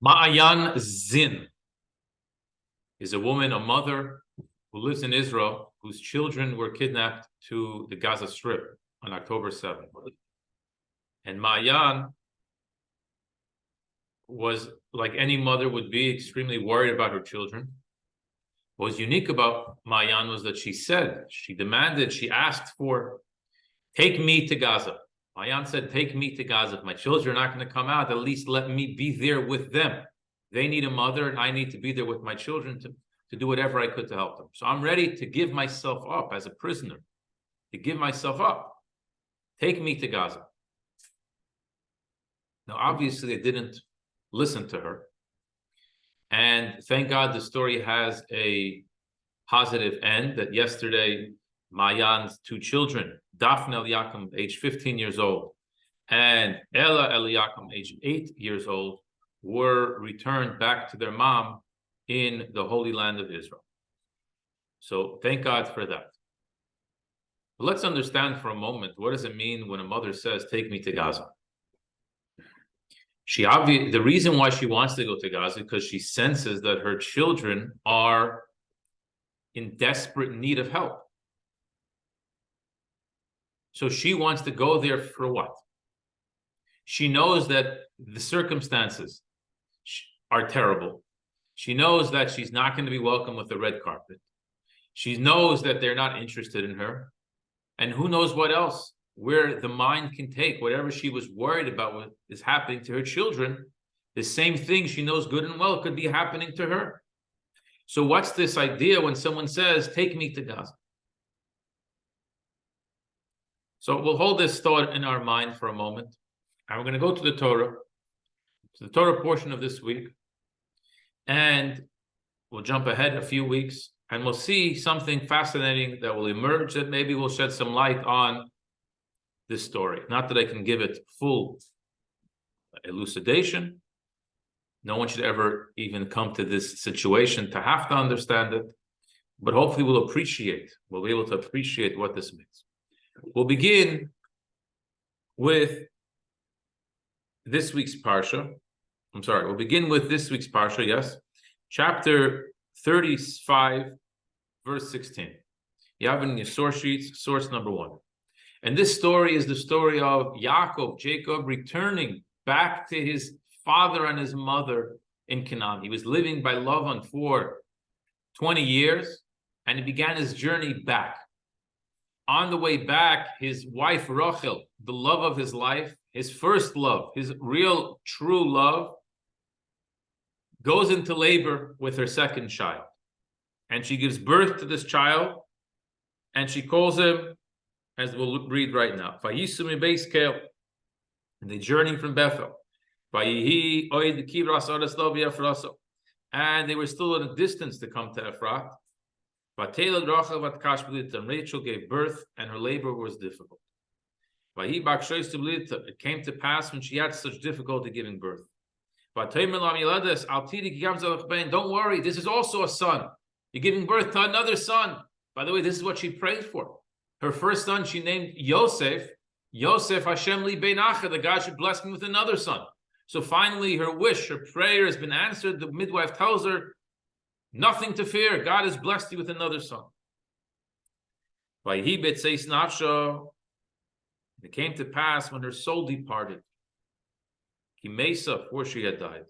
Maayan Zin is a woman, a mother who lives in Israel, whose children were kidnapped to the Gaza Strip on October 7th. And Maayan was, like any mother would be, extremely worried about her children. What was unique about Maayan was that she demanded, she asked for, take me to Gaza. Maayan said, take me to Gaza. If my children are not going to come out, at least let me be there with them. They need a mother, and I need to be there with my children to do whatever I could to help them. So I'm ready to give myself up as a prisoner, to give myself up. Take me to Gaza. Now, obviously, they didn't listen to her. And thank God the story has a positive end, that yesterday, Maayan's two children, Dafna and Ella, aged 15 years old, and Ella Eliakim, aged 8 years old, were returned back to their mom in the Holy Land of Israel. So thank God for that. But let's understand for a moment, what does it mean when a mother says, take me to Gaza? The reason why she wants to go to Gaza is because she senses that her children are in desperate need of help. So she wants to go there for what? She knows that the circumstances are terrible. She knows that she's not going to be welcome with the red carpet. She knows that they're not interested in her. And who knows what else, where the mind can take whatever she was worried about what is happening to her children. The same thing she knows good and well could be happening to her. So what's this idea when someone says, take me to Gaza? So we'll hold this thought in our mind for a moment. And we're going to go to the Torah portion of this week. And we'll jump ahead a few weeks, and we'll see something fascinating that will emerge that maybe will shed some light on this story. Not that I can give it full elucidation. No one should ever even come to this situation to have to understand it. But hopefully we'll be able to appreciate what this means. We'll begin with this week's Parsha. We'll begin with this week's Parsha, yes. Chapter 35, verse 16. You have it in your source sheets, source number 1. And this story is the story of Jacob returning back to his father and his mother in Canaan. He was living by Lavan for 20 years, and he began his journey back. On the way back, his wife Rachel, the love of his life, his first love, his real, true love, goes into labor with her second child. And she gives birth to this child, and she calls him, as we'll read right now, and they journey from Bethel. And they were still at a distance to come to Ephrat. And Rachel gave birth, and her labor was difficult. It came to pass when she had such difficulty giving birth. Don't worry, this is also a son. You're giving birth to another son. By the way, this is what she prayed for. Her first son, she named Yosef. Yosef Hashem li beinacha, that God should bless me with another son. So finally, her wish, her prayer has been answered. The midwife tells her, nothing to fear. God has blessed you with another son. It came to pass when her soul departed, Kimesa, before she had died,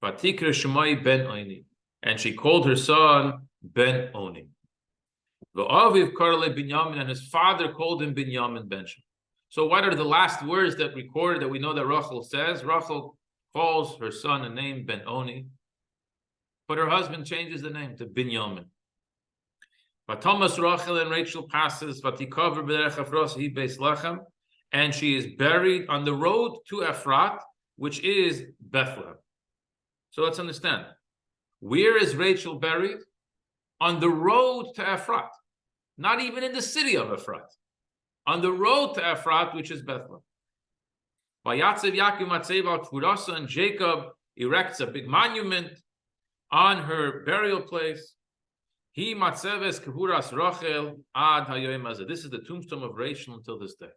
Vatikra Shemai ben Oni, and she called her son Ben Oni. V'aviv karale Binyamin, and his father called him Binyamin ben Shem. So what are the last words that recorded that we know that Rachel says? Rachel calls her son a name Ben Oni, but her husband changes the name to Binyamin. Thomas Rachel, and Rachel passes Vatikaver b'derech Efros hi beis Lechem, and she is buried on the road to Ephrat, which is Bethlehem. So let's understand. Where is Rachel buried? On the road to Ephrat. Not even in the city of Ephrat. On the road to Ephrat, which is Bethlehem. And Jacob erects a big monument on her burial place. This is the tombstone of Rachel until this day.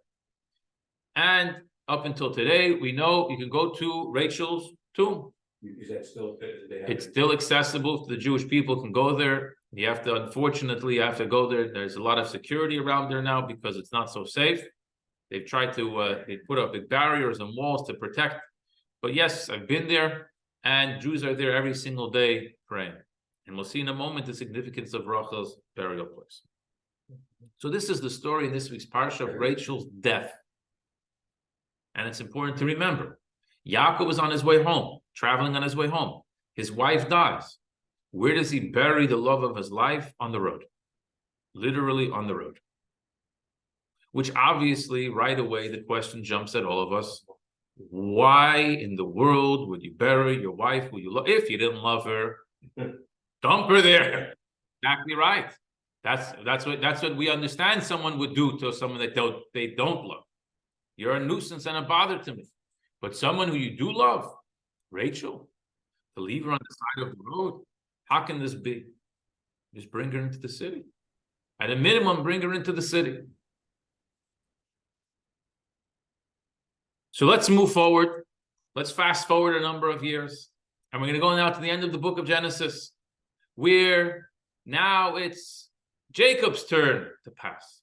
And up until today, we know you can go to Rachel's tomb. Is that still? It's still accessible to the Jewish people, can go there. Unfortunately, you have to go there. There's a lot of security around there now because it's not so safe. They've tried to, they put up big barriers and walls to protect. But yes, I've been there, and Jews are there every single day praying. And we'll see in a moment the significance of Rachel's burial place. So this is the story in this week's parsha of Rachel's death. And it's important to remember, Yaakov was on his way home, traveling on his way home. His wife dies. Where does he bury the love of his life? On the road. Literally on the road. Which obviously, right away, the question jumps at all of us. Why in the world would you bury your wife who you love? If you didn't love her, dump her there. Exactly right. That's what we understand someone would do to someone that they don't love. You're a nuisance and a bother to me. But someone who you do love, Rachel, to leave her on the side of the road, how can this be? Just bring her into the city. At a minimum, bring her into the city. So let's move forward. Let's fast forward a number of years. And we're going to go now to the end of the book of Genesis, where now it's Jacob's turn to pass.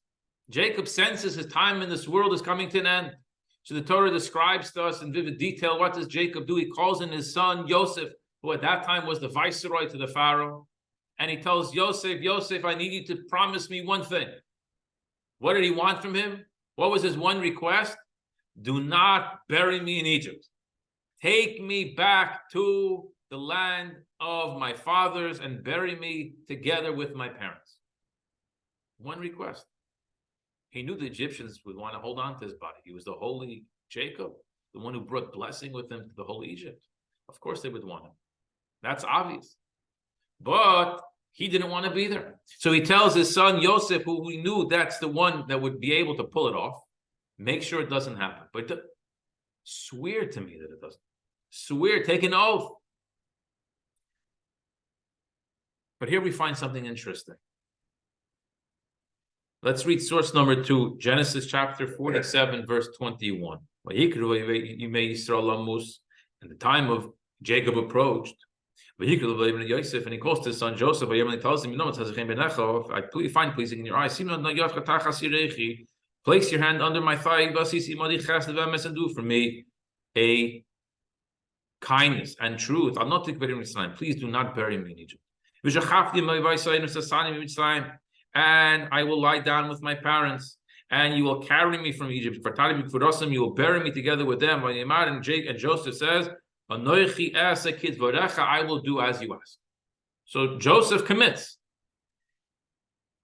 Jacob senses his time in this world is coming to an end. So the Torah describes to us in vivid detail, what does Jacob do? He calls in his son, Yosef, who at that time was the viceroy to the Pharaoh. And he tells Yosef, Yosef, I need you to promise me one thing. What did he want from him? What was his one request? Do not bury me in Egypt. Take me back to the land of my fathers and bury me together with my parents. One request. He knew the Egyptians would want to hold on to his body. He was the holy Jacob, the one who brought blessing with him to the whole Egypt. Of course they would want him. That's obvious. But he didn't want to be there. So he tells his son Yosef, who we knew that's the one that would be able to pull it off, make sure it doesn't happen. But swear to me that it doesn't. Swear, take an oath. But here we find something interesting. Let's read source number 2, Genesis chapter 47, verse 21. And the time of Jacob approached. And he calls to his son Joseph, and he tells him, you know, I find pleasing in your eyes. Place your hand under my thigh, and do for me a kindness and truth. I'll not take bury me in Israel. Please do not bury me in Egypt. And I will lie down with my parents, and you will carry me from Egypt. You will bury me together with them. And Joseph says, I will do as you ask. So Joseph commits.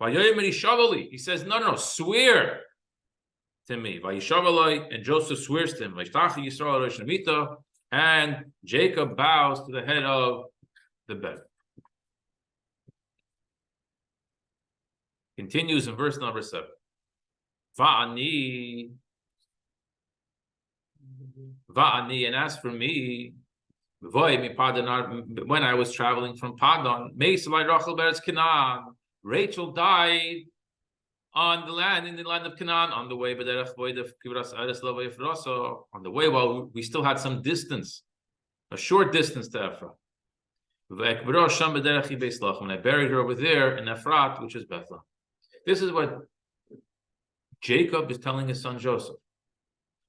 He says, no, swear to me. And Joseph swears to him. And Jacob bows to the head of the bed. Continues in verse number 7. Va'ani, and as for me, when I was traveling from Padan, Rachel died on the land, in the land of Canaan, on the way, on the way while we still had some distance, a short distance to Ephraim. When I buried her over there in Ephrat, which is Bethlehem. This is what Jacob is telling his son Joseph.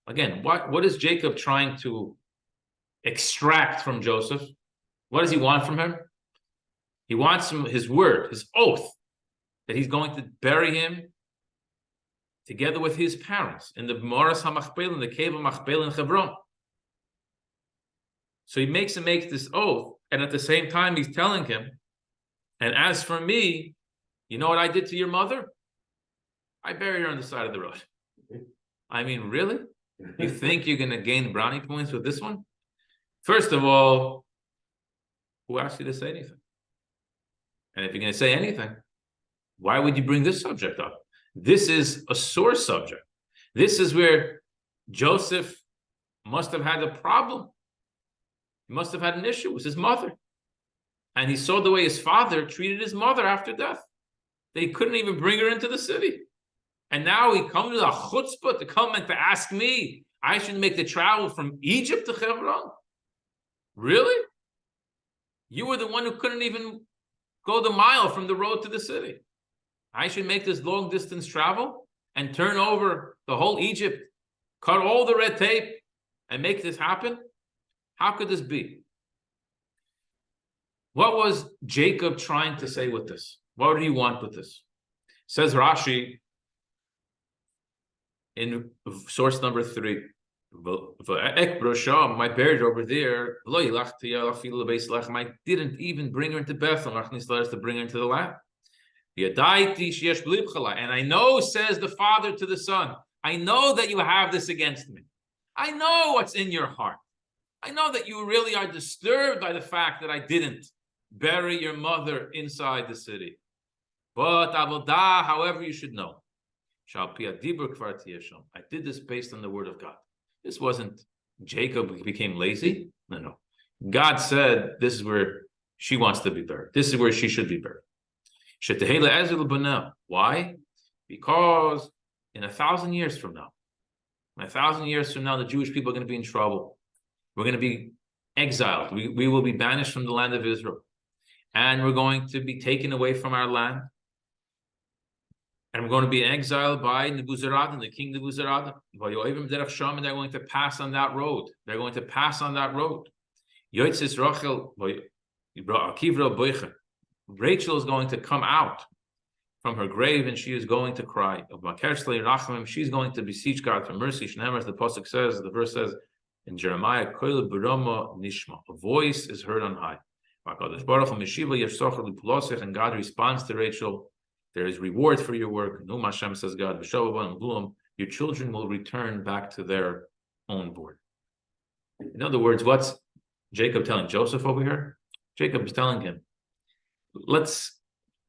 Again, what is Jacob trying to extract from Joseph? What does he want from him? He wants his word, his oath, that he's going to bury him together with his parents in the Moras HaMachpelah, in the cave of Machpelah in Hebron. So he makes this oath, and at the same time he's telling him, and as for me, you know what I did to your mother? I buried her on the side of the road. I mean, really? You think you're going to gain brownie points with this one? First of all, who asked you to say anything? And if you're going to say anything, why would you bring this subject up? This is a sore subject. This is where Joseph must have had a problem. He must have had an issue with his mother. And he saw the way his father treated his mother after death. They couldn't even bring her into the city. And now he comes to a chutzpah to come and to ask me, I should make the travel from Egypt to Hebron? Really? You were the one who couldn't even go the mile from the road to the city. I should make this long distance travel and turn over the whole Egypt, cut all the red tape, and make this happen? How could this be? What was Jacob trying to say with this? What did he want with this? Says Rashi in source number 3. My buried over there. I didn't even bring her into Bethlehem. To bring her into the land. And I know, says the father to the son, I know that you have this against me. I know what's in your heart. I know that you really are disturbed by the fact that I didn't bury your mother inside the city. But avodah, however, you should know. I did this based on the word of God. This wasn't Jacob became lazy. No. God said, this is where she wants to be buried. This is where she should be buried. Why? Because in 1,000 years from now, the Jewish people are going to be in trouble. We're going to be exiled. We will be banished from the land of Israel. And we're going to be taken away from our land. And we're going to be exiled by Nebuzaradan, the king Nebuzaradan. And they're going to pass on that road. Rachel is going to come out from her grave and she is going to cry. She's going to beseech God for mercy. The pasuk says, the verse says in Jeremiah, a voice is heard on high. And God responds to Rachel, there is reward for your work. Hashem, says God, your children will return back to their own board. In other words, what's Jacob telling Joseph over here? Jacob is telling him, let's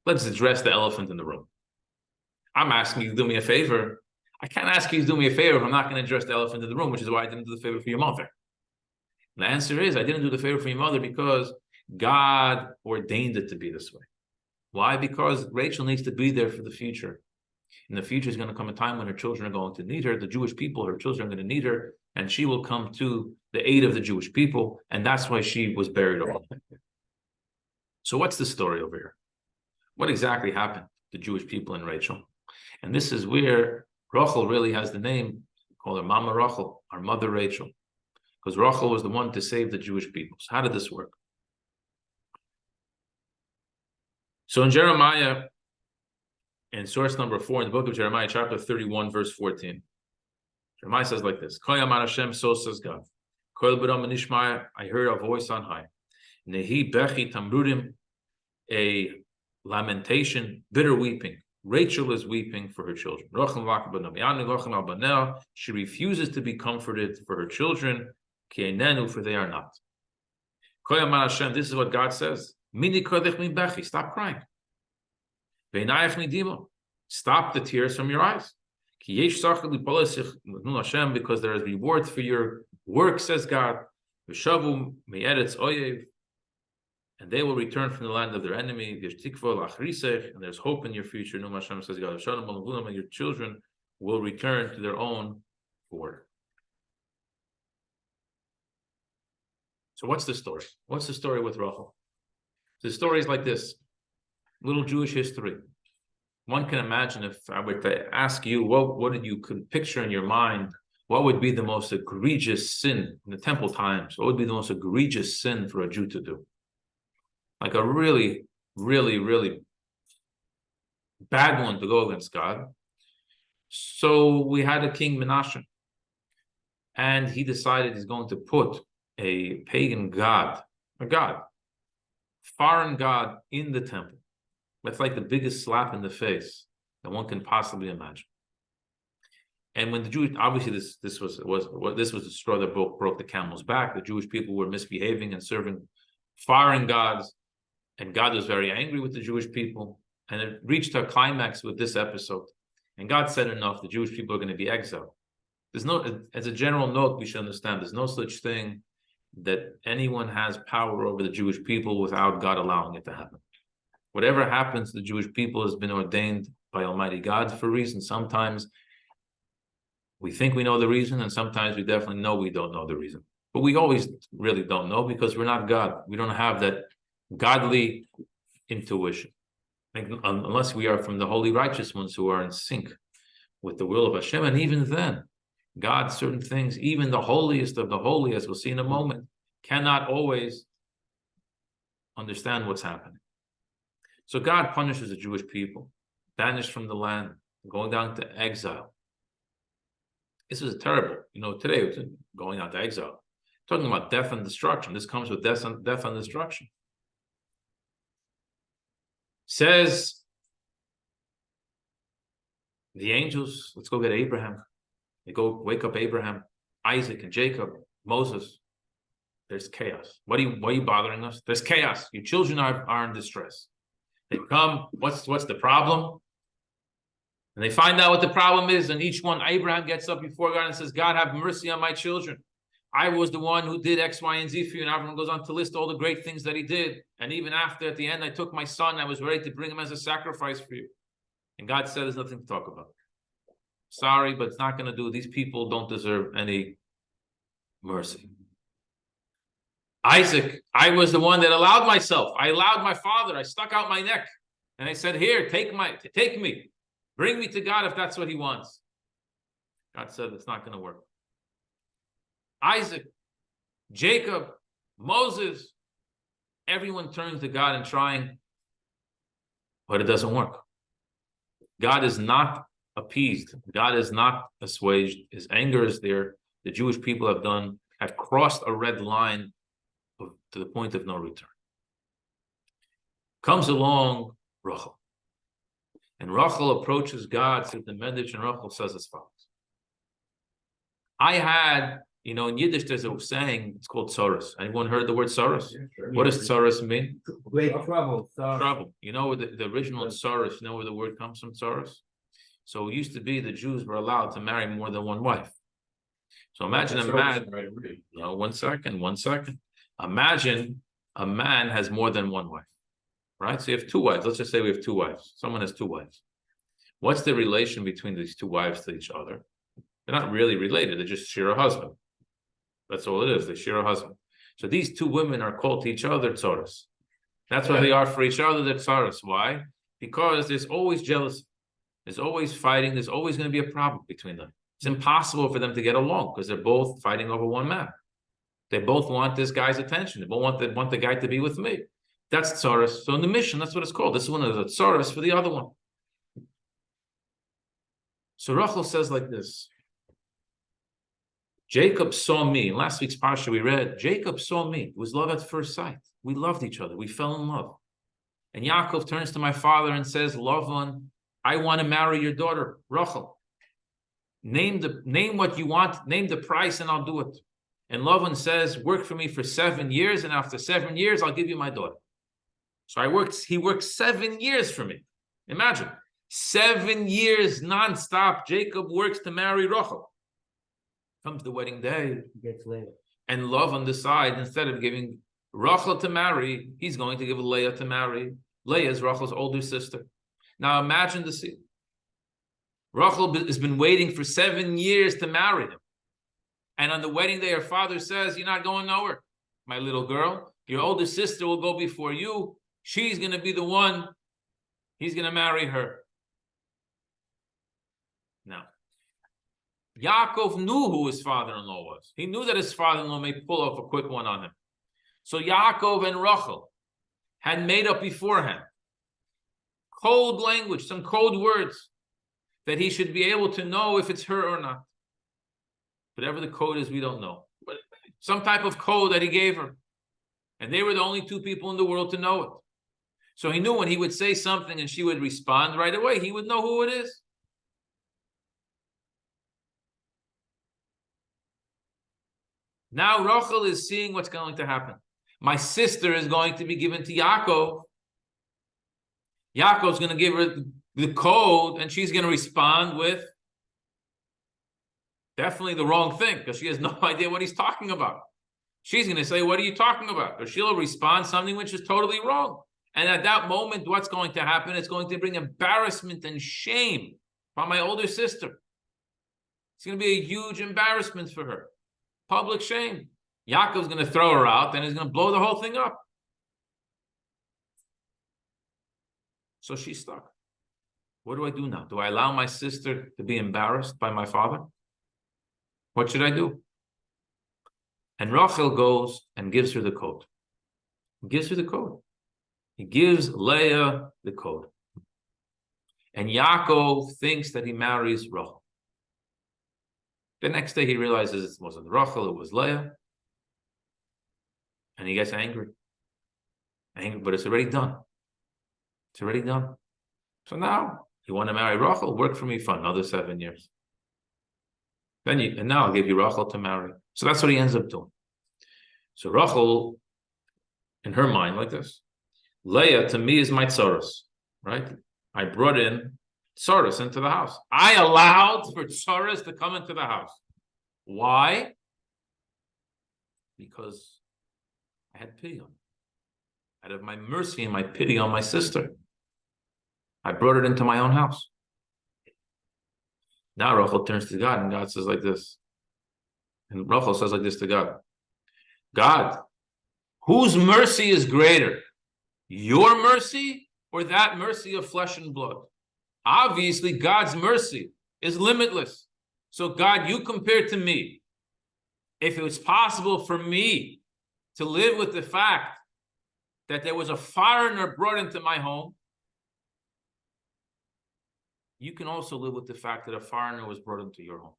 address the elephant in the room. I'm asking you to do me a favor. I can't ask you to do me a favor if I'm not going to address the elephant in the room, which is why I didn't do the favor for your mother. And the answer is, I didn't do the favor for your mother because God ordained it to be this way. Why? Because Rachel needs to be there for the future. In the future is going to come a time when her children are going to need her. The Jewish people, her children are going to need her, and she will come to the aid of the Jewish people, and that's why she was buried over there. So what's the story over here? What exactly happened to Jewish people and Rachel? And this is where Rachel really has the name, call her Mama Rachel, our mother Rachel, because Rachel was the one to save the Jewish people. So how did this work? So in Jeremiah, in source number 4, in the book of Jeremiah, chapter 31, verse 14, Jeremiah says like this, Hashem, so says God, I heard a voice on high, Nehi bechi tamrudim, a lamentation, bitter weeping. Rachel is weeping for her children. She refuses to be comforted for her children, for they are not. This is what God says. Stop crying. Stop the tears from your eyes. Because there is reward for your work, says God. And they will return from the land of their enemy. And there's hope in your future. Hashem, says God. And your children will return to their own board. So what's the story? What's the story with Rachel? The story is like this. Little Jewish history. One can imagine if I were to ask you, what did you picture in your mind? What would be the most egregious sin in the temple times? What would be the most egregious sin for a Jew to do? Like a really, really, really bad one to go against God. So we had a king, Menashe, and he decided he's going to put a pagan god, foreign god, in the temple. That's like the biggest slap in the face that one can possibly imagine. And when the Jews, obviously this was the straw that broke the camel's back. The Jewish people were misbehaving and serving foreign gods, and God was very angry with the Jewish people. And it reached a climax with this episode. And God said, enough, the Jewish people are going to be exiled. There's no, as a general note, we should understand, there's no such thing that anyone has power over the Jewish people without God allowing it to happen. Whatever happens to the Jewish people has been ordained by Almighty God for a reason. Sometimes we think we know the reason, and sometimes we definitely know we don't know the reason. But we always really don't know because we're not God. We don't have that godly intuition. Unless we are from the holy righteous ones who are in sync with the will of Hashem. And even then, God, certain things, even the holiest of the holy, as we'll see in a moment, cannot always understand what's happening. So God punishes the Jewish people, banished from the land, going down to exile. This is terrible. Today it's going out to exile. Talking about death and destruction. This comes with death and destruction. Says the angels, let's go get Abraham. They go wake up Abraham, Isaac, and Jacob, Moses. There's chaos. Why are you bothering us? There's chaos. Your children are in distress. They come. What's the problem? And they find out what the problem is, and each one, Abraham gets up before God and says, God, have mercy on my children. I was the one who did X, Y, and Z for you. And Abraham goes on to list all the great things that he did. And even after, at the end, I took my son. I was ready to bring him as a sacrifice for you. And God said, there's nothing to talk about. Sorry, but it's not going to do. These people don't deserve any mercy. Isaac, I was the one that allowed myself. I allowed my father. I stuck out my neck. And I said, here, take me. Bring me to God if that's what he wants. God said, it's not going to work. Isaac, Jacob, Moses, everyone turns to God and trying, but it doesn't work. God is not appeased. God is not assuaged. His anger is there. The Jewish people have crossed a red line to the point of no return. Comes along Rachel. And Rachel approaches God, says the Medrash, and Rachel says as follows. I had, in Yiddish, there's a saying, it's called tzoros. Anyone heard the word tzoros? Yeah, sure. What does tzoros mean? Great trouble. Trouble. The original tzoros, where the word comes from, tzoros? So it used to be the Jews were allowed to marry more than one wife. So imagine a man, one second. Imagine a man has more than one wife, right? So you have two wives. Let's just say we have two wives. Someone has two wives. What's the relation between these two wives to each other? They're not really related. They just share a husband. That's all it is. They share a husband. So these two women are called to each other tzoros. That's what they are for each other. They're tzoros. Why? Because there's always jealousy. There's always fighting. There's always going to be a problem between them. It's impossible for them to get along because they're both fighting over one man. They both want this guy's attention. They both want the guy to be with me. That's tzoros. So in the mission, that's what it's called. This one is a tzoros for the other one. So Rachel says like this. Jacob saw me. In last week's parsha we read, Jacob saw me. It was love at first sight. We loved each other. We fell in love. And Yaakov turns to my father and says, loved one, I want to marry your daughter, Rachel. Name what you want, name the price, and I'll do it. And Lavan says, work for me for 7 years, and after 7 years, I'll give you my daughter. So he worked 7 years for me. Imagine, 7 years nonstop, Jacob works to marry Rachel. Comes the wedding day, gets later. And Lavan decides, instead of giving Rachel to marry, he's going to give Leah to marry. Leah is Rachel's older sister. Now imagine the scene. Rachel has been waiting for 7 years to marry him. And on the wedding day, her father says, you're not going nowhere, my little girl. Your older sister will go before you. She's going to be the one. He's going to marry her. Now, Yaakov knew who his father-in-law was. He knew that his father-in-law may pull off a quick one on him. So Yaakov and Rachel had made up beforehand code language, some code words that he should be able to know if it's her or not. Whatever the code is, we don't know. But some type of code that he gave her. And they were the only two people in the world to know it. So he knew when he would say something and she would respond right away, he would know who it is. Now Rachel is seeing what's going to happen. My sister is going to be given to Yaakov. Yaakov's going to give her the code, and she's going to respond with definitely the wrong thing, because she has no idea what he's talking about. She's going to say, what are you talking about? Or she'll respond something which is totally wrong. And at that moment, what's going to happen? It's going to bring embarrassment and shame by my older sister. It's going to be a huge embarrassment for her. Public shame. Yaakov's going to throw her out, and he's going to blow the whole thing up. So she's stuck. What do I do now? Do I allow my sister to be embarrassed by my father? What should I do? And Rachel goes and gives her the code. He gives her the code. He gives Leah the code. And Yaakov thinks that he marries Rachel. The next day he realizes it wasn't Rachel, it was Leah. And he gets angry. But it's already done. It's already done. So now, you want to marry Rachel? Work for me for another 7 years. And now I'll give you Rachel to marry. So that's what he ends up doing. So Rachel, in her mind, like this, Leah to me is my tsaros, right? I brought in tsaros into the house. I allowed for tsaros to come into the house. Why? Because I had pity on her. Out of my mercy and my pity on my sister, I brought it into my own house. Now Rachel turns to God, and God says like this. And Rachel says like this to God. God, whose mercy is greater? Your mercy or that mercy of flesh and blood? Obviously, God's mercy is limitless. So God, you compare to me. If it was possible for me to live with the fact that there was a foreigner brought into my home, you can also live with the fact that a foreigner was brought into your home.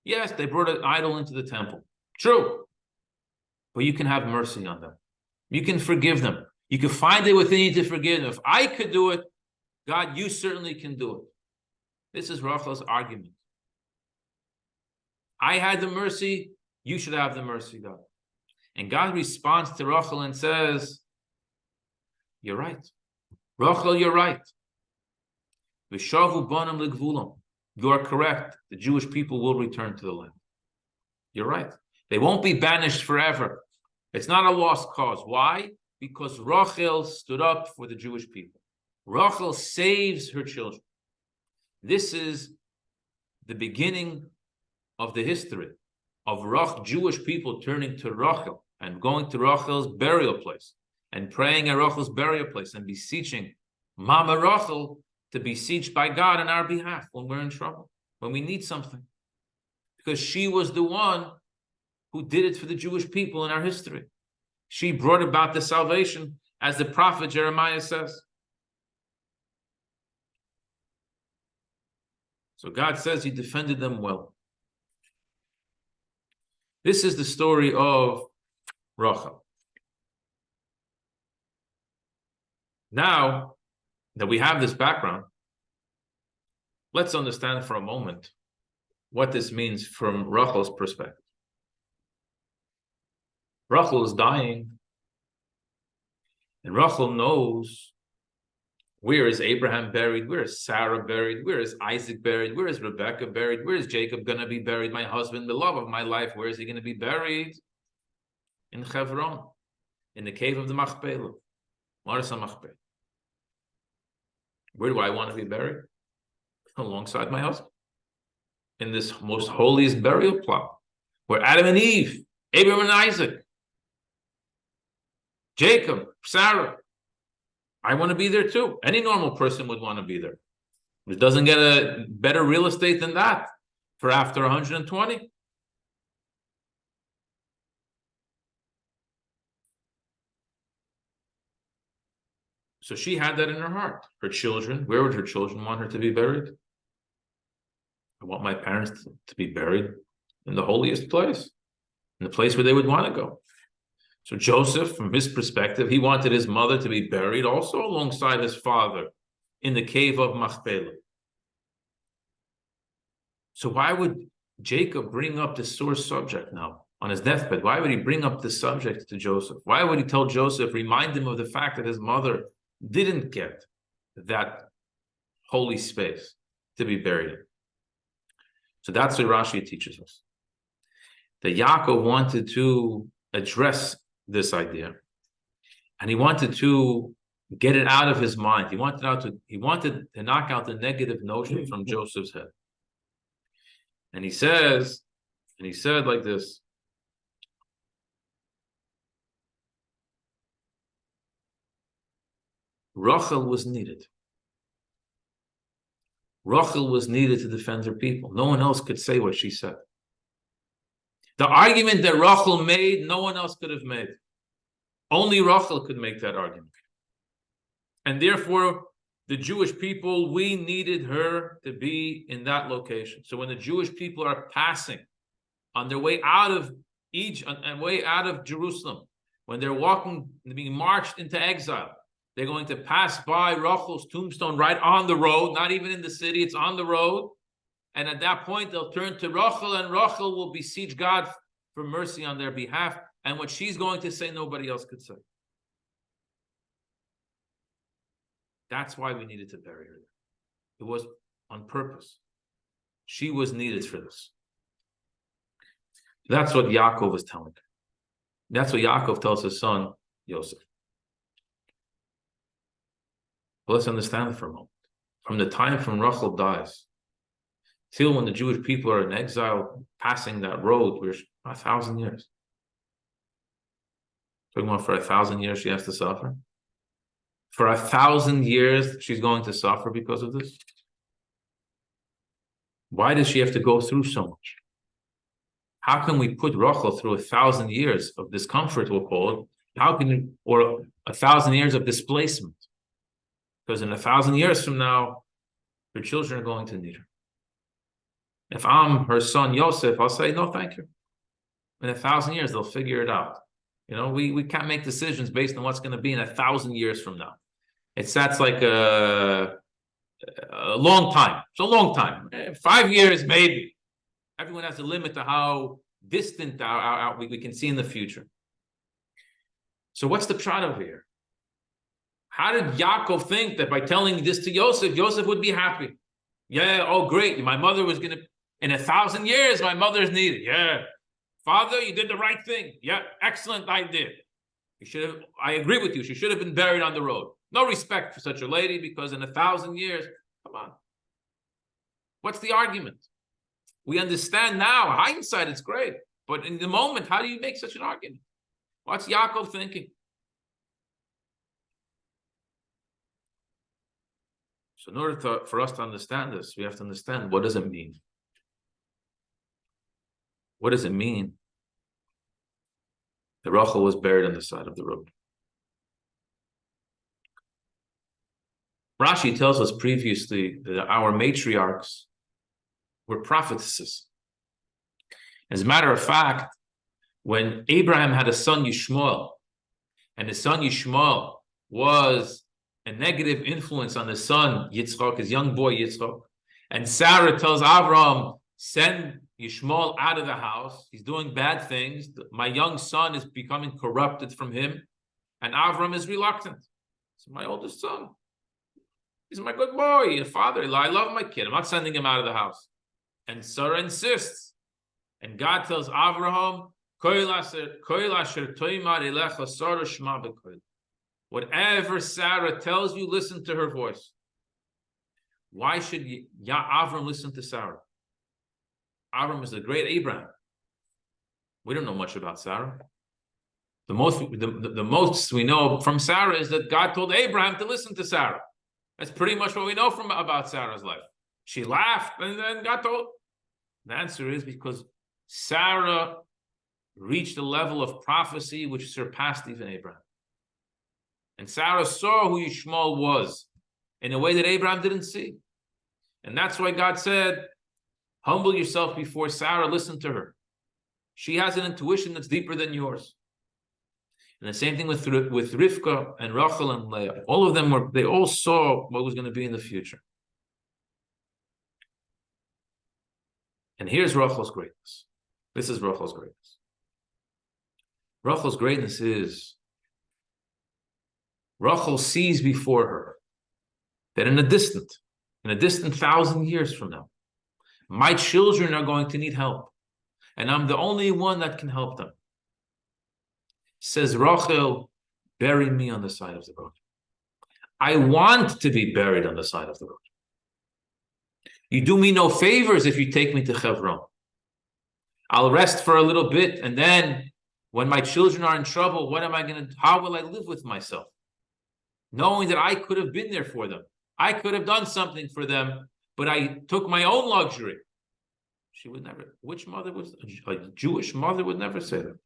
Yes, they brought an idol into the temple. True. But you can have mercy on them. You can forgive them. You can find it within you to forgive them. If I could do it, God, you certainly can do it. This is Rachel's argument. I had the mercy, you should have the mercy, God. And God responds to Rachel and says, you're right. Rachel, you're right. You are correct. The Jewish people will return to the land. You're right. They won't be banished forever. It's not a lost cause. Why? Because Rachel stood up for the Jewish people. Rachel saves her children. This is the beginning of the history of Jewish people turning to Rachel and going to Rachel's burial place and praying at Rachel's burial place and beseeching Mama Rachel to beseech by God on our behalf when we're in trouble, when we need something. Because she was the one who did it for the Jewish people in our history. She brought about the salvation, as the prophet Jeremiah says. So God says he defended them well. This is the story of Rachel. Now that we have this background, let's understand for a moment what this means from Rachel's perspective. Rachel is dying, and Rachel knows, where is Abraham buried? Where is Sarah buried? Where is Isaac buried? Where is Rebecca buried? Where is Jacob going to be buried? My husband, the love of my life, where is he going to be buried? In Hebron, in the cave of the Machpelah. Marsa Machpelah. Where do I want to be buried? Alongside my husband. In this most holiest burial plot, where Adam and Eve, Abraham and Isaac, Jacob, Sarah, I want to be there too. Any normal person would want to be there. It doesn't get a better real estate than that for after 120. So she had that in her heart. Her children, where would her children want her to be buried? I want my parents to be buried in the holiest place, in the place where they would want to go. So Joseph, from his perspective, he wanted his mother to be buried also alongside his father in the cave of Machpelah. So why would Jacob bring up this sore subject now on his deathbed? Why would he bring up this subject to Joseph? Why would he tell Joseph, remind him of the fact that his mother didn't get that holy space to be buried in? So that's what Rashi teaches us. That Yaakov wanted to address this idea, and he wanted to get it out of his mind. He wanted to knock out the negative notion from Joseph's head. And he said like this: Rachel was needed. Rachel was needed to defend her people. No one else could say what she said. The argument that Rachel made, no one else could have made. Only Rachel could make that argument. And therefore, the Jewish people, we needed her to be in that location. So when the Jewish people are passing on their way out of Egypt and way out of Jerusalem, when they're walking, being marched into exile, they're going to pass by Rachel's tombstone right on the road, not even in the city, it's on the road. And at that point, they'll turn to Rachel, and Rachel will beseech God for mercy on their behalf. And what she's going to say, nobody else could say. That's why we needed to bury her. It was on purpose. She was needed for this. That's what Yaakov was telling her. That's what Yaakov tells his son, Yosef. Well, let's understand it for a moment. From the time when Rachel dies till when the Jewish people are in exile, passing that road, we're 1,000 years. Talking about for 1,000 years she has to suffer. For 1,000 years she's going to suffer because of this. Why does she have to go through so much? How can we put Rachel through 1,000 years of discomfort, we'll call it? How can you, or 1,000 years of displacement? Because in 1,000 years from now, her children are going to need her. If I'm her son Yosef, I'll say, no, thank you. In 1,000 years, they'll figure it out. You know, we can't make decisions based on what's going to be in 1,000 years from now. That's like a long time. It's a long time. 5 years, maybe. Everyone has a limit to how distant we can see in the future. So what's the pshat over here? How did Yaakov think that by telling this to Yosef, Yosef would be happy? Yeah, oh great, my mother was going to, in 1,000 years, my mother's needed. Yeah, father, you did the right thing. Yeah, excellent idea. You should have, I agree with you, she should have been buried on the road. No respect for such a lady, because in 1,000 years, come on. What's the argument? We understand now, hindsight, it's great. But in the moment, how do you make such an argument? What's Yaakov thinking? So in order for us to understand this, we have to understand, what does it mean? What does it mean that Rachel was buried on the side of the road? Rashi tells us previously that our matriarchs were prophetesses. As a matter of fact, when Abraham had a son Yishmael, and his son Yishmael was a negative influence on his son Yitzchak, his young boy Yitzchak, and Sarah tells Abraham, send Yishmael out of the house, he's doing bad things, my young son is becoming corrupted from him, and Abraham is reluctant. It's my oldest son. He's my good boy, father, I love my kid, I'm not sending him out of the house. And Sarah insists, and God tells Abraham, whatever Sarah tells you, listen to her voice. Why should Avram listen to Sarah? Avram is the great Abraham. We don't know much about Sarah. The most we know from Sarah is that God told Abraham to listen to Sarah. That's pretty much what we know about Sarah's life. She laughed, and then God told. The answer is because Sarah reached a level of prophecy which surpassed even Abraham. And Sarah saw who Yishmael was in a way that Abraham didn't see. And that's why God said, humble yourself before Sarah, listen to her. She has an intuition that's deeper than yours. And the same thing with Rivka and Rachel and Leah. All of them they all saw what was going to be in the future. And here's Rachel's greatness. This is Rachel's greatness. Rachel's greatness is Rachel sees before her that in a distant 1,000 years from now, my children are going to need help. And I'm the only one that can help them. Says Rachel, bury me on the side of the road. I want to be buried on the side of the road. You do me no favors if you take me to Hebron. I'll rest for a little bit, and then when my children are in trouble, how will I live with myself? Knowing that I could have been there for them. I could have done something for them, but I took my own luxury. She would never. Which mother was a Jewish mother would never say that?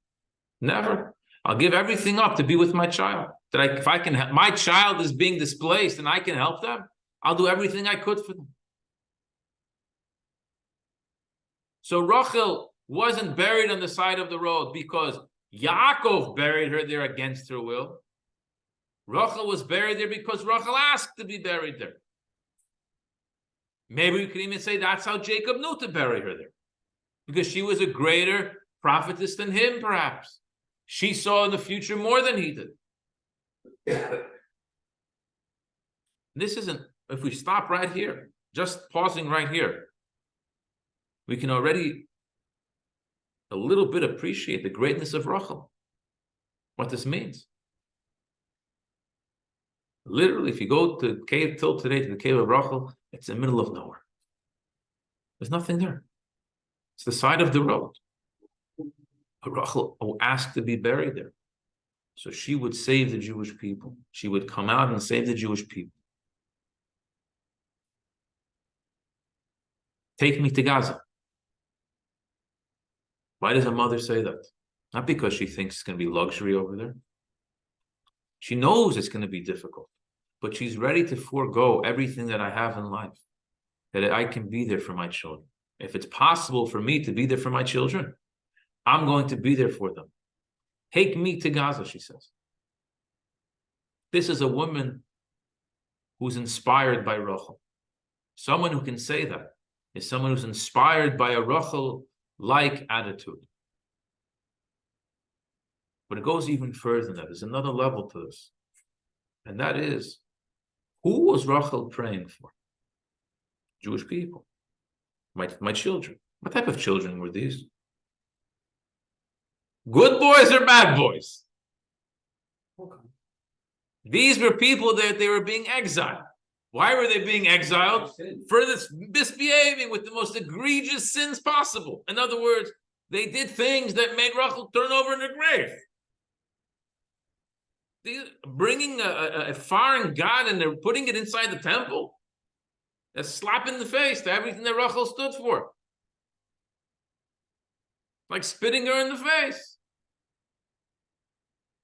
Never. I'll give everything up to be with my child. If I can, my child is being displaced and I can help them, I'll do everything I could for them. So Rachel wasn't buried on the side of the road because Yaakov buried her there against her will. Rachel was buried there because Rachel asked to be buried there. Maybe we could even say that's how Jacob knew to bury her there, because she was a greater prophetess than him, perhaps. She saw in the future more than he did. This isn't, if we stop right here, just pausing right here, we can already a little bit appreciate the greatness of Rachel, what this means. Literally, if you go to the cave till today, to the cave of Rachel, it's in the middle of nowhere. There's nothing there. It's the side of the road. Rachel asked to be buried there. So she would save the Jewish people. She would come out and save the Jewish people. Take me to Gaza. Why does a mother say that? Not because she thinks it's going to be luxury over there. She knows it's going to be difficult, but she's ready to forego everything that I have in life, that I can be there for my children. If it's possible for me to be there for my children, I'm going to be there for them. Take me to Gaza, she says. This is a woman who's inspired by Rachel. Someone who can say that is someone who's inspired by a Rachel-like attitude. But it goes even further than that. There's another level to this. And that is, who was Rachel praying for? Jewish people. My children. What type of children were these? Good boys or bad boys? Okay. These were people that they were being exiled. Why were they being exiled? For this misbehaving with the most egregious sins possible. In other words, they did things that made Rachel turn over in her grave. Bringing a foreign god and they're putting it inside the temple. A slap in the face to everything that Rachel stood for. Like spitting her in the face.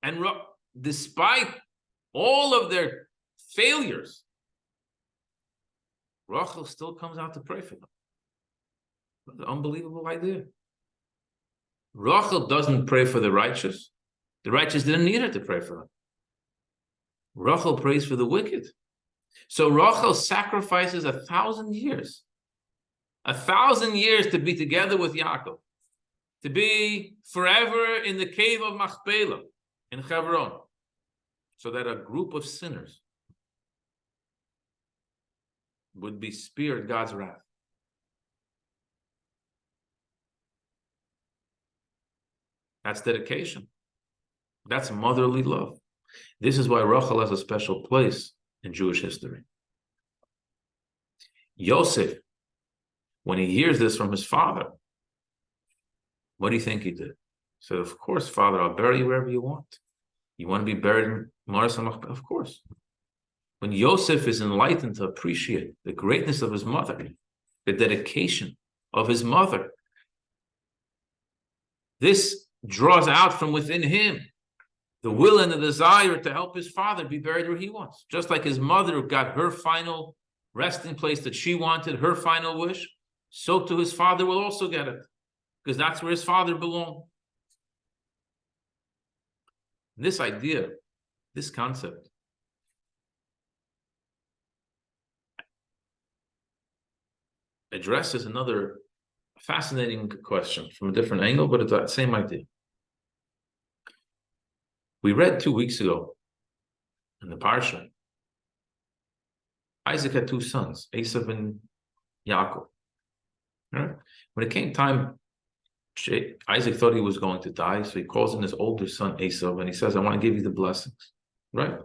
And despite all of their failures, Rachel still comes out to pray for them. What an unbelievable idea. Rachel doesn't pray for the righteous. The righteous didn't need her to pray for them. Rachel prays for the wicked. So Rachel sacrifices 1,000 years. 1,000 years to be together with Yaakov. To be forever in the cave of Machpelah in Hebron. So that a group of sinners would be spared God's wrath. That's dedication. That's motherly love. This is why Rachel has a special place in Jewish history. Yosef, when he hears this from his father, what do you think he did? He said, of course, Father, I'll bury you wherever you want. You want to be buried in Maris HaMachpelah? Of course. When Yosef is enlightened to appreciate the greatness of his mother, the dedication of his mother, this draws out from within him the will and the desire to help his father be buried where he wants. Just like his mother got her final resting place that she wanted, her final wish, so too his father will also get it, because that's where his father belonged. This idea, this concept, addresses another fascinating question from a different angle, but it's that same idea. We read 2 weeks ago in the Parsha, Isaac had 2 sons, Esav and Yaakov. Right? When it came time, Isaac thought he was going to die, so he calls in his older son Esav and he says, I want to give you the blessings. Right?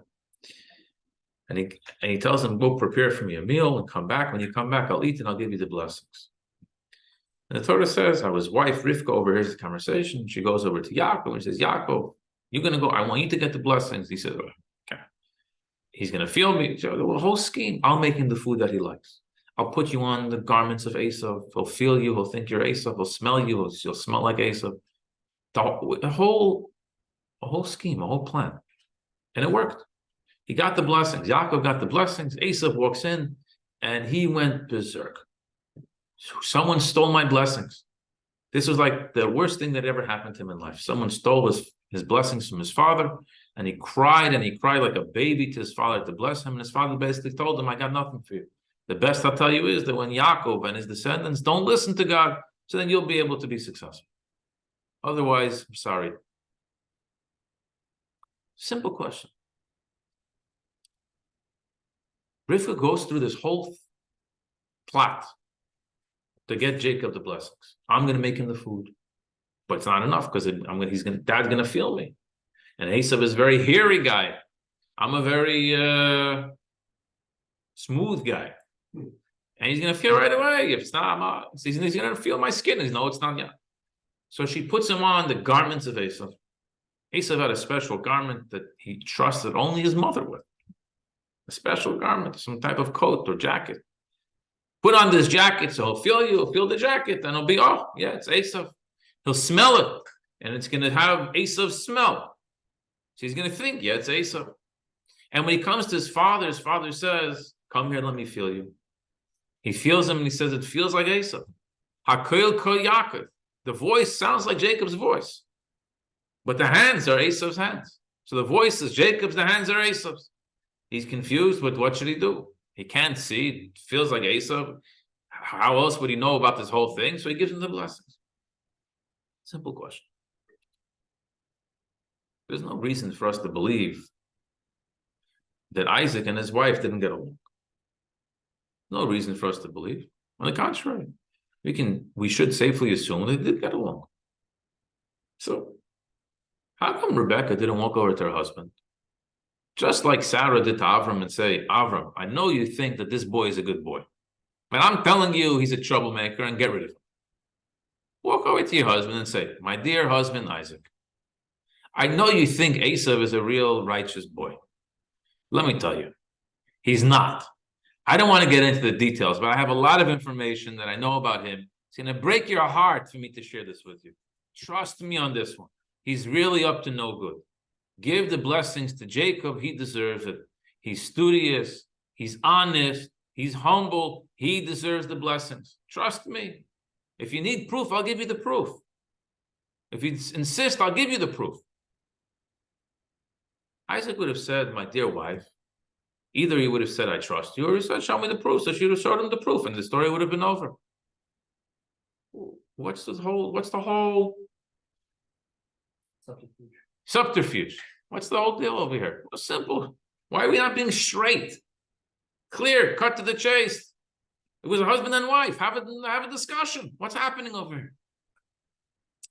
And he tells him, go prepare for me a meal and come back. When you come back, I'll eat and I'll give you the blessings. And the Torah says how his wife Rivka overhears the conversation. She goes over to Yaakov and says, Yaakov, you're going to go, I want you to get the blessings. He says, okay. He's going to feel me. So the whole scheme, I'll make him the food that he likes. I'll put you on the garments of Esau. He'll feel you. He'll think you're Esau. He'll smell you. You'll smell like Esau. A whole scheme, a whole plan. And it worked. He got the blessings. Yaakov got the blessings. Esau walks in and he went berserk. Someone stole my blessings. This was like the worst thing that ever happened to him in life. Someone stole his blessings from his father, and he cried like a baby to his father to bless him. And his father basically told him, I got nothing for you. The best I'll tell you is that when Yaakov and his descendants don't listen to God, so then you'll be able to be successful. Otherwise, I'm sorry. Simple question. Rivka goes through this whole plot to get Jacob the blessings. I'm going to make him the food, but it's not enough because Dad's going to feel me. And Esav is a very hairy guy. I'm a very smooth guy, and he's going to feel right away. If it's not, he's going to feel my skin. He's no, it's not yet. So she puts him on the garments of Esav. Esav had a special garment that he trusted only his mother with. A special garment, some type of coat or jacket. Put on this jacket, so he'll feel you, he'll feel the jacket, and he'll be, oh, yeah, it's Esav. He'll smell it, and it's going to have Esav's smell. So he's going to think, yeah, it's Esav. And when he comes to his father says, come here, let me feel you. He feels him, and he says, it feels like Esav. HaKoil Kol Yaakov. The voice sounds like Jacob's voice. But the hands are Esav's hands. So the voice is Jacob's, the hands are Esav's. He's confused, but what should he do? He can't see. It feels like Esav. How else would he know about this whole thing? So he gives him the blessings. Simple question. There's no reason for us to believe that Isaac and his wife didn't get along. No reason for us to believe. On the contrary, we should safely assume they did get along. So, how come Rebecca didn't walk over to her husband? Just like Sarah did to Avram and say, Avram, I know you think that this boy is a good boy, but I'm telling you he's a troublemaker and get rid of him. Walk over to your husband and say, my dear husband, Isaac, I know you think Esav is a real righteous boy. Let me tell you, he's not. I don't want to get into the details, but I have a lot of information that I know about him. It's going to break your heart for me to share this with you. Trust me on this one. He's really up to no good. Give the blessings to Jacob. He deserves it. He's studious. He's honest. He's humble. He deserves the blessings. Trust me. If you need proof, I'll give you the proof. If you insist, I'll give you the proof. Isaac would have said, my dear wife, either he would have said, I trust you, or he said, show me the proof. So she would have showed him the proof, and the story would have been over. What's the whole subterfuge? What's the whole deal over here? Well, simple. Why are we not being straight? Clear, cut to the chase. It was a husband and wife. Have a discussion. What's happening over here?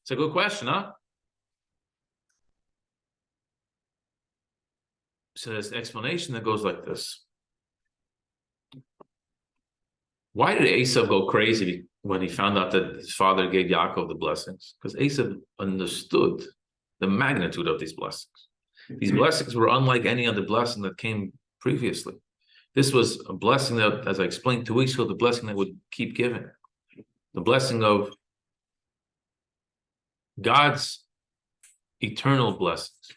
It's a good question, huh? So there's an explanation that goes like this. Why did Esav go crazy when he found out that his father gave Yaakov the blessings? Because Esav understood the magnitude of these blessings. These blessings were unlike any other blessing that came previously. This was a blessing that, as I explained 2 weeks ago, the blessing that would keep giving. The blessing of God's eternal blessings.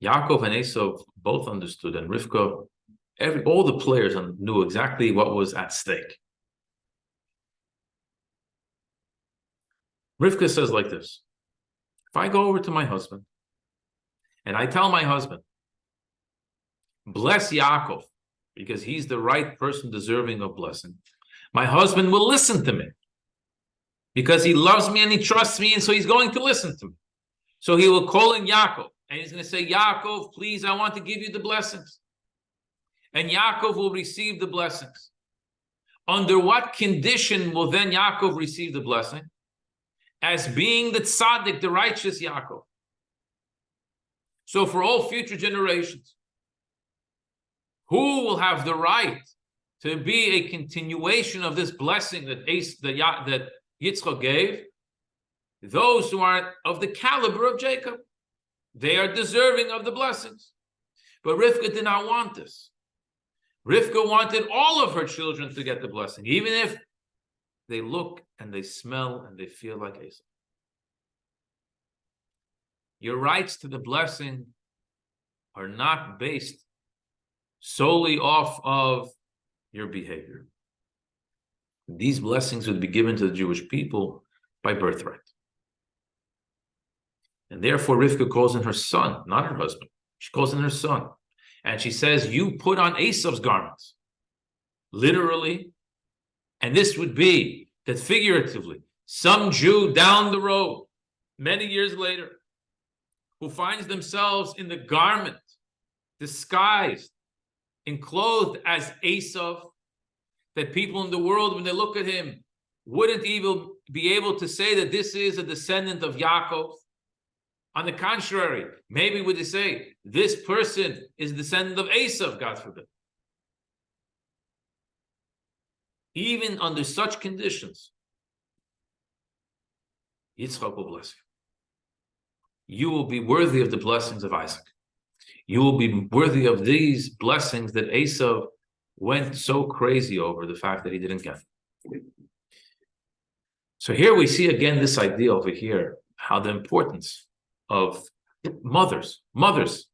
Yaakov and Esav both understood, and Rivka, all the players knew exactly what was at stake. Rivka says like this, if I go over to my husband and I tell my husband, bless Yaakov, because he's the right person deserving of blessing, my husband will listen to me because he loves me and he trusts me, and so he's going to listen to me. So he will call in Yaakov, and he's going to say, Yaakov, please, I want to give you the blessings. And Yaakov will receive the blessings. Under what condition will then Yaakov receive the blessing? As being the tzaddik, the righteous Yaakov. So for all future generations, who will have the right to be a continuation of this blessing that Yitzchak gave? Those who are of the caliber of Jacob. They are deserving of the blessings. But Rivka did not want this. Rivka wanted all of her children to get the blessing, even if they look and they smell and they feel like Esau. Your rights to the blessing are not based solely off of your behavior. These blessings would be given to the Jewish people by birthright. And therefore, Rivka calls in her son, not her husband. She calls in her son. And she says, you put on Esau's garments. Literally. And this would be that figuratively, some Jew down the road, many years later, who finds themselves in the garment, disguised, enclosed as Esau, that people in the world, when they look at him, wouldn't even be able to say that this is a descendant of Yaakov. On the contrary, maybe would they say, this person is a descendant of Esau, God forbid. Even under such conditions, Yitzchak will bless you. You will be worthy of the blessings of Isaac. You will be worthy of these blessings that Esau went so crazy over, the fact that he didn't get them. So here we see again this idea over here, how the importance of mothers,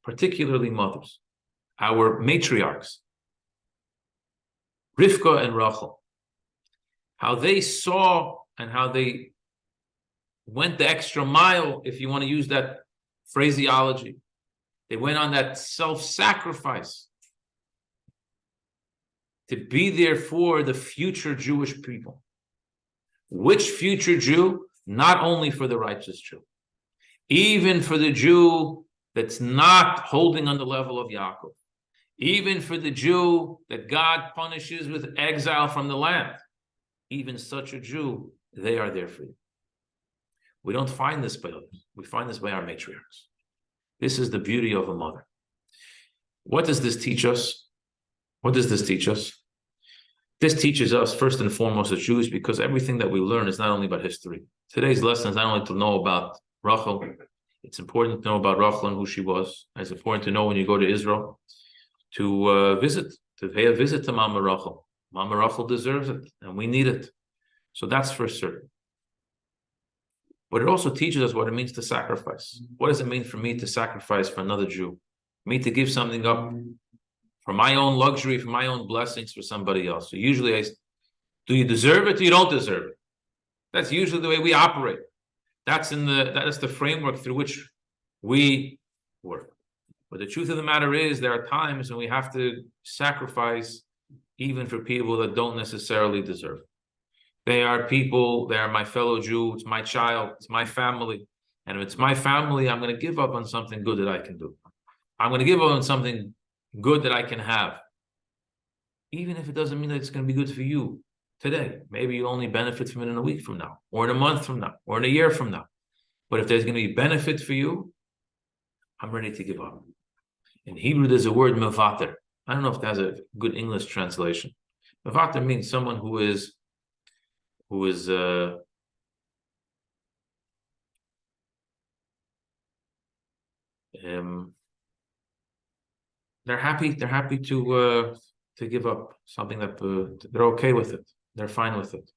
particularly mothers, our matriarchs, Rivka and Rachel, how they saw and how they went the extra mile, if you want to use that phraseology. They went on that self-sacrifice to be there for the future Jewish people. Which future Jew? Not only for the righteous Jew, even for the Jew that's not holding on the level of Yaakov, even for the Jew that God punishes with exile from the land, even such a Jew, they are there for you. We don't find this by others. We find this by our matriarchs. This is the beauty of a mother. What does this teach us? What does this teach us? This teaches us, first and foremost, as Jews, because everything that we learn is not only about history. Today's lesson is not only to know about Rachel. It's important to know about Rachel and who she was. It's important to know when you go to Israel to pay a visit to Mama Rachel. Mama Rachel deserves it, and we need it. So that's for certain. But it also teaches us what it means to sacrifice. What does it mean for me to sacrifice for another Jew? For me to give something up for my own luxury, for my own blessings, for somebody else. So usually do you deserve it or you don't deserve it? That's usually the way we operate. That's the framework through which we work. But the truth of the matter is, there are times when we have to sacrifice even for people that don't necessarily deserve it. They are people, they are my fellow Jew, it's my child, it's my family. And if it's my family, I'm going to give up on something good that I can do. I'm going to give up on something good that I can have. Even if it doesn't mean that it's going to be good for you today. Maybe you only benefit from it in a week from now, or in a month from now, or in a year from now. But if there's going to be benefit for you, I'm ready to give up. In Hebrew, there's a word, mevater. I don't know if that has a good English translation. Mevater means someone who is they're happy to give up something that they're okay with it. They're fine with it.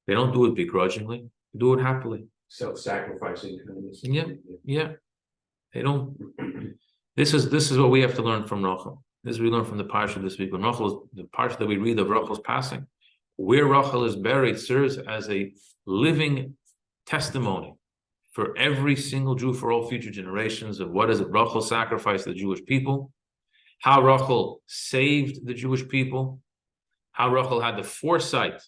They don't do it begrudgingly. They do it happily. Self-sacrificing. Yeah. They don't. This is what we have to learn from Rachel. This is what we learn from the parsha this week. When the parsha that we read of Rachel's passing, where Rachel is buried serves as a living testimony for every single Jew, for all future generations, of what is it Rachel sacrificed the Jewish people, how Rachel saved the Jewish people, how Rachel had the foresight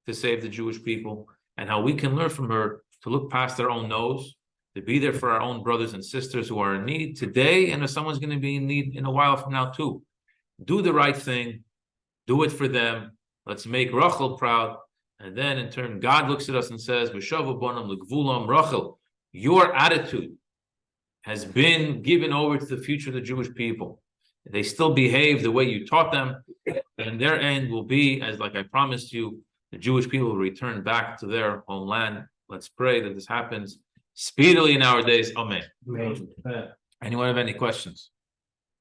to save the Jewish people, and how we can learn from her to look past our own nose, to be there for our own brothers and sisters who are in need today, and if someone's going to be in need in a while from now too. Do the right thing, do it for them. Let's make Rachel proud, and then in turn, God looks at us and says, "V'shavu bonam l'gvulam." Rachel, your attitude has been given over to the future of the Jewish people. They still behave the way you taught them, and their end will be, as like I promised you, the Jewish people will return back to their homeland. Let's pray that this happens speedily in our days. Amen. Amen. Anyone have any questions?